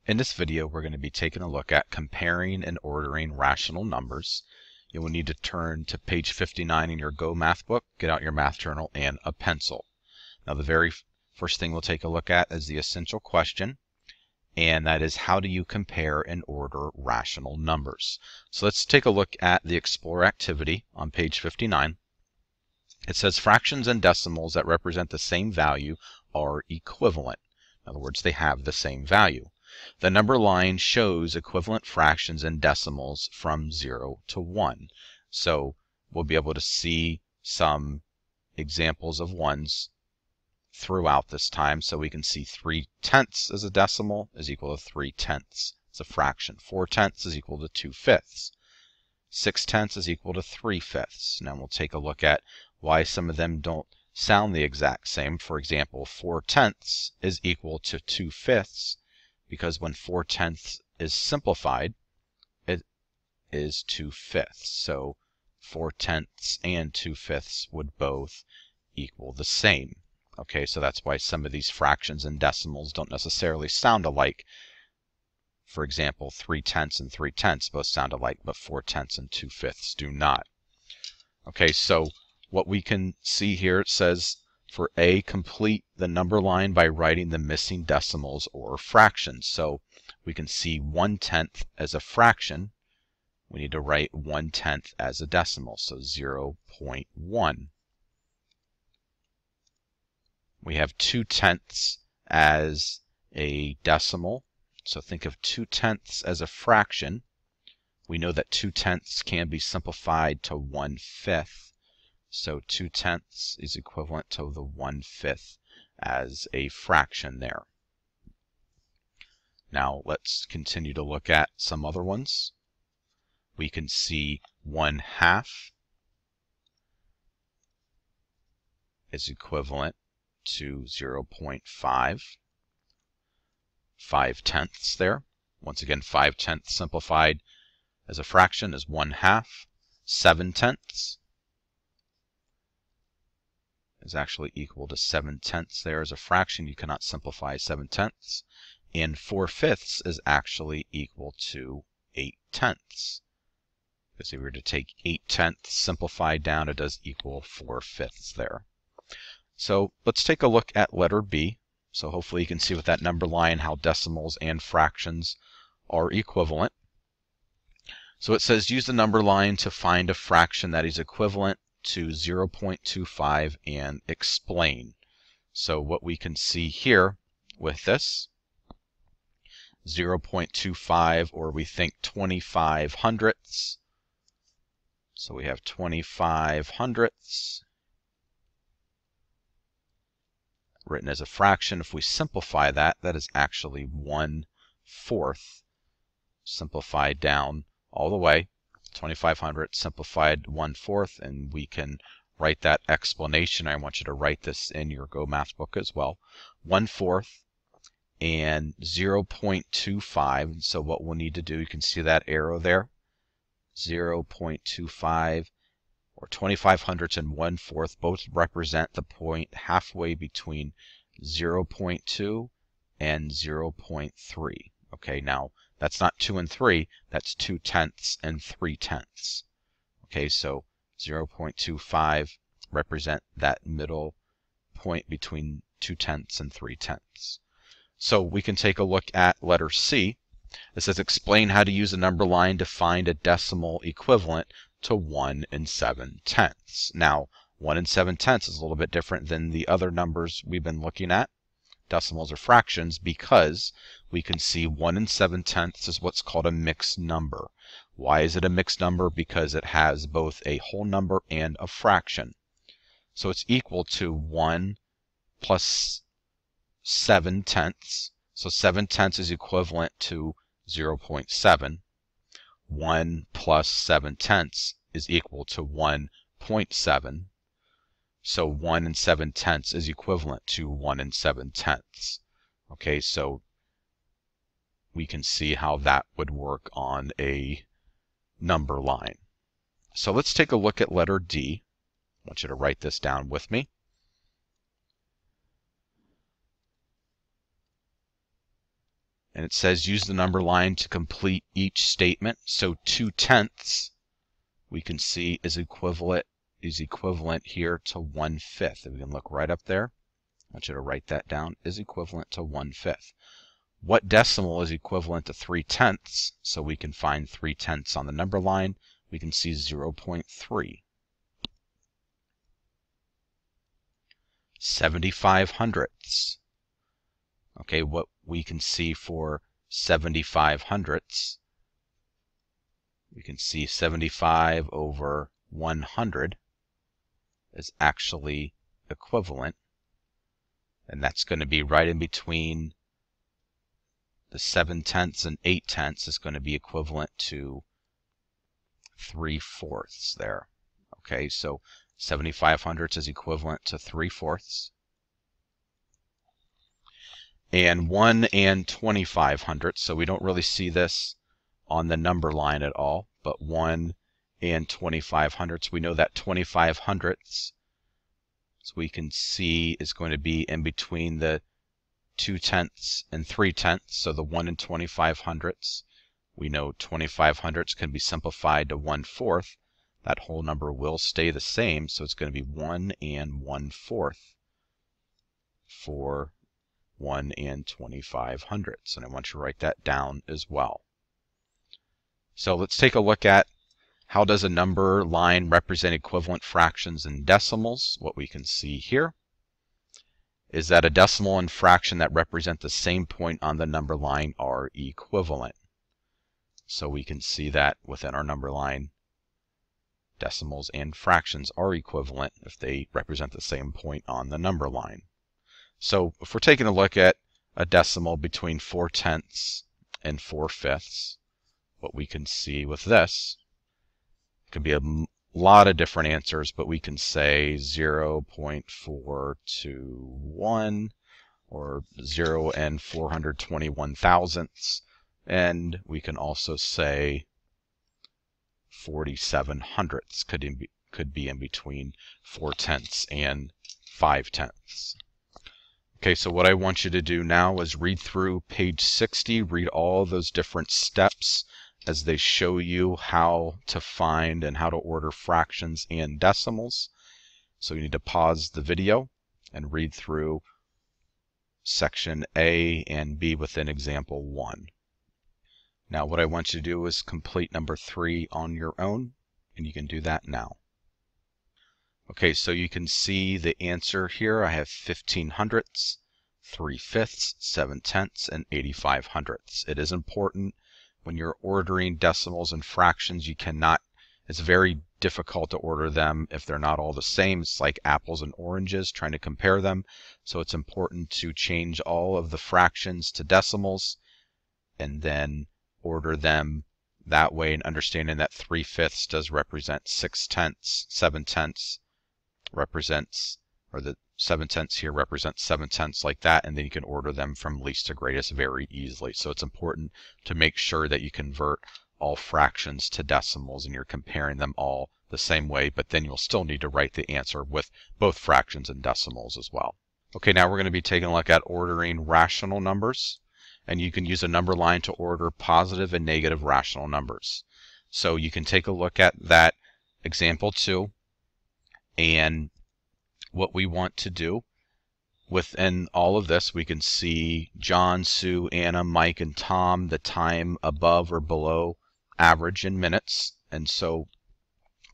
In this video, we're going to be taking a look at comparing and ordering rational numbers. You will need to turn to page 59 in your Go Math book, get out your math journal, and a pencil. Now, the very first thing we'll take a look at is the essential question, and that is, how do you compare and order rational numbers? So let's take a look at the Explore activity on page 59. It says fractions and decimals that represent the same value are equivalent. In other words, they have the same value. The number line shows equivalent fractions and decimals from 0 to 1. So we'll be able to see some examples of ones throughout this time. So we can see 3/10 as a decimal is equal to 3/10. It's a fraction. 4/10 is equal to 2/5. 6/10 is equal to 3/5. Now we'll take a look at why some of them don't sound the exact same. For example, 4/10 is equal to 2/5. Because when 4/10 is simplified, it is 2/5. So 4/10 and 2/5 would both equal the same. Okay, so that's why some of these fractions and decimals don't necessarily sound alike. For example, 3/10 and 3/10 both sound alike, but 4/10 and 2/5 do not. Okay, so what we can see here, it says, for A, complete the number line by writing the missing decimals or fractions. So we can see 1/10 as a fraction. We need to write 1/10 as a decimal, so 0.1. We have 2/10 as a decimal. So think of 2/10 as a fraction. We know that 2/10 can be simplified to 1/5. So 2/10 is equivalent to the 1/5 as a fraction there. Now let's continue to look at some other ones. We can see 1/2 is equivalent to 0.5. 5/10 there. Once again, 5/10 simplified as a fraction is 1/2. 7/10 is actually equal to 7/10 there as a fraction. You cannot simplify 7/10. And 4/5 is actually equal to 8/10. Because if we were to take 8/10 simplified down, it does equal 4/5 there. So let's take a look at letter B. So hopefully you can see with that number line how decimals and fractions are equivalent. So it says use the number line to find a fraction that is equivalent to 0.25 and explain. So what we can see here with this, 0.25, or we think 25 hundredths. So we have 25 hundredths written as a fraction. If we simplify that, that is actually 1/4 simplified down all the way. 2500 simplified 1/4, and we can write that explanation. I want you to write this in your Go Math book as well. 1/4 and 0.25. And so what we'll need to do, you can see that arrow there, 0.25, or 25 hundredths and 1/4 both represent the point halfway between 0.2 and 0.3. Okay, now that's not 2 and 3, that's 2/10 and 3/10. Okay, so 0.25 represent that middle point between 2/10 and 3/10. So we can take a look at letter C. It says explain how to use a number line to find a decimal equivalent to 1 7/10. Now, 1 7/10 is a little bit different than the other numbers we've been looking at, decimals or fractions, because we can see 1 7/10 is what's called a mixed number. Why is it a mixed number? Because it has both a whole number and a fraction. So it's equal to 1 plus 7/10. So 7/10 is equivalent to 0.7. 1 plus 7/10 is equal to 1.7. So 1 7/10 is equivalent to 1 7/10. Okay, so we can see how that would work on a number line. So let's take a look at letter D. I want you to write this down with me. And it says use the number line to complete each statement. So 2/10 we can see is equivalent here to 1/5. If we can look right up there, I want you to write that down, is equivalent to 1/5. What decimal is equivalent to 3/10? So we can find 3/10 on the number line. We can see 0.3. 75/100. Okay, what we can see for 75/100, we can see 75 over 100 is actually equivalent, and that's going to be right in between the 7/10 and 8/10 is going to be equivalent to 3/4 there. Okay, so 75/100 is equivalent to 3/4. And 1 and 25/100, so we don't really see this on the number line at all, but 1 and 25/100, we know that 25/100, so we can see is going to be in between the 2/10 and 3/10, so the 1 and 25/100. We know 25/100 can be simplified to 1/4. That whole number will stay the same, so it's going to be 1 and 1/4 for 1 and 25/100. And I want you to write that down as well. So let's take a look at how does a number line represent equivalent fractions and decimals. What we can see here is that a decimal and fraction that represent the same point on the number line are equivalent. So we can see that within our number line, decimals and fractions are equivalent if they represent the same point on the number line. So if we're taking a look at a decimal between 4/10 and 4/5, what we can see with this, it could be a lot of different answers, but we can say 0.421 or 0 and 421 thousandths, and we can also say 47/100 could be in between 4/10 and 5/10. Okay, so what I want you to do now is read through page 60, read all those different steps as they show you how to find and how to order fractions and decimals. So you need to pause the video and read through section A and B within example 1. Now what I want you to do is complete number 3 on your own, and you can do that now. Okay, so you can see the answer here. I have 15/100, 3/5, 7/10, and 85/100. It is important when you're ordering decimals and fractions, it's very difficult to order them if they're not all the same. It's like apples and oranges, trying to compare them. So it's important to change all of the fractions to decimals and then order them that way, and understanding that 3/5 does represent 6/10, 7/10 represents, or the 7/10 here represents 7/10 like that, and then you can order them from least to greatest very easily. So it's important to make sure that you convert all fractions to decimals and you're comparing them all the same way, but then you'll still need to write the answer with both fractions and decimals as well. Okay, now we're going to be taking a look at ordering rational numbers, and you can use a number line to order positive and negative rational numbers. So you can take a look at that example 2, and what we want to do within all of this, we can see John, Sue, Anna, Mike, and Tom, the time above or below average in minutes. And so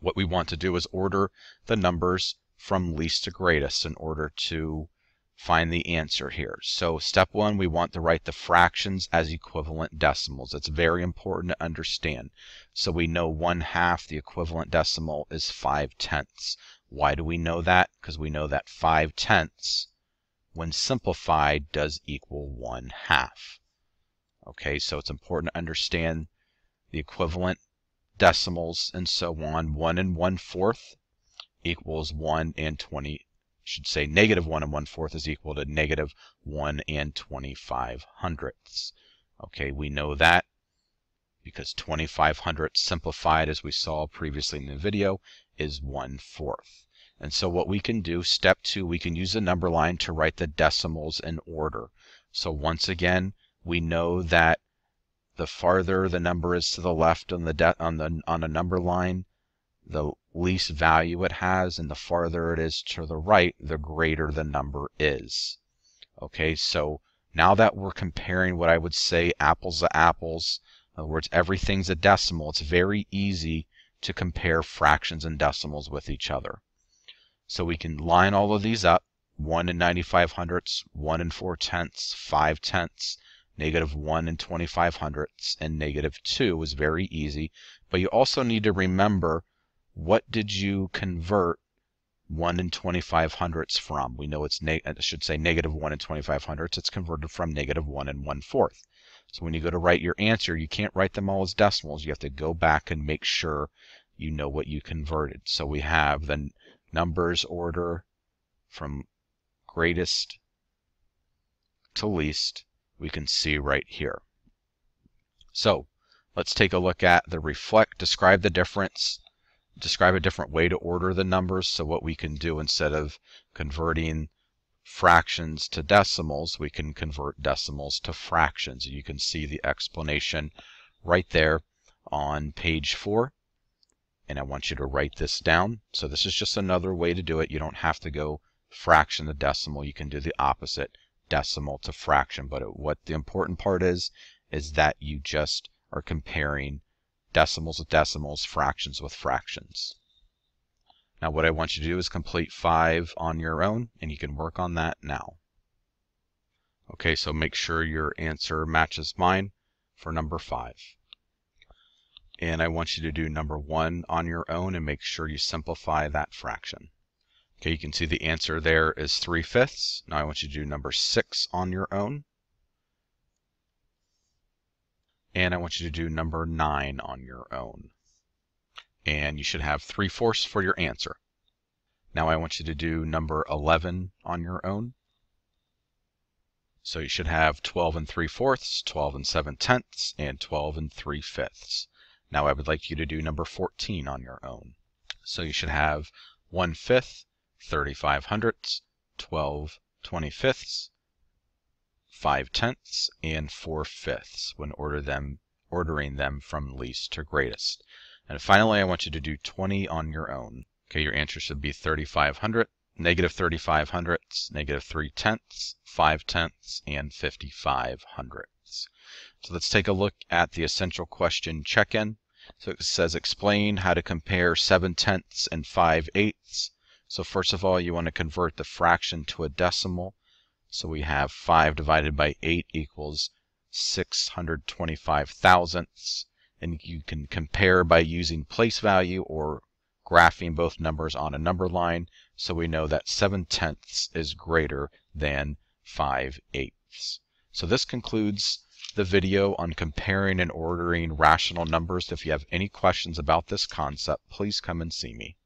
what we want to do is order the numbers from least to greatest in order to find the answer here. So step 1, we want to write the fractions as equivalent decimals. It's very important to understand. So we know 1/2, the equivalent decimal is 5/10. Why do we know that? Because we know that 5/10, when simplified, does equal 1/2. Okay, so it's important to understand the equivalent decimals and so on. 1 and 1/4 equals 1 and 20. Should say negative 1 and 1/4 is equal to negative 1 and 25/100. Okay, we know that because 25/100 simplified, as we saw previously in the video, is 1/4. And so what we can do, step 2, we can use a number line to write the decimals in order. So once again, we know that the farther the number is to the left on a number line, the least value it has, and the farther it is to the right, the greater the number is. Okay, so now that we're comparing what I would say apples to apples, in other words, everything's a decimal, it's very easy to compare fractions and decimals with each other. So we can line all of these up: 1 and 95 hundredths, 1 and 4 tenths, 5 tenths, -1 and 25 hundredths, and -2 is very easy. But you also need to remember, what did you convert 1 and 25 hundredths from? We know it's, I should say, -1 and 25 hundredths. It's converted from -1 and 1/4. So when you go to write your answer, you can't write them all as decimals. You have to go back and make sure you know what you converted. So we have the numbers order from greatest to least. We can see right here. So let's take a look at the reflect. Describe the difference. Describe a different way to order the numbers. So what we can do, instead of converting fractions to decimals, we can convert decimals to fractions. You can see the explanation right there on page 4. And I want you to write this down. So this is just another way to do it. You don't have to go fraction to decimal. You can do the opposite, decimal to fraction. But what the important part is that you just are comparing decimals with decimals, fractions with fractions. Now what I want you to do is complete 5 on your own, and you can work on that now. Okay, so make sure your answer matches mine for number 5. And I want you to do number 1 on your own and make sure you simplify that fraction. Okay, you can see the answer there is 3/5. Now I want you to do number 6 on your own. And I want you to do number 9 on your own. And you should have 3/4 for your answer. Now I want you to do number 11 on your own. So you should have 12 3/4, 12 7/10, and 12 3/5. Now I would like you to do number 14 on your own. So you should have 1/5, 35 hundredths, 12 25ths, 5 tenths, and 4/5 when ordering them from least to greatest. And finally, I want you to do 20 on your own. Okay, your answer should be 35 hundredths, -35 hundredths, -3 tenths, 5 tenths, and 55 hundredths. So let's take a look at the essential question check-in. So it says, explain how to compare 7 tenths and 5/8. So first of all, you want to convert the fraction to a decimal. So we have 5 divided by 8 equals 625 thousandths. And you can compare by using place value or graphing both numbers on a number line. So we know that 7 tenths is greater than 5/8. So this concludes the video on comparing and ordering rational numbers. If you have any questions about this concept, please come and see me.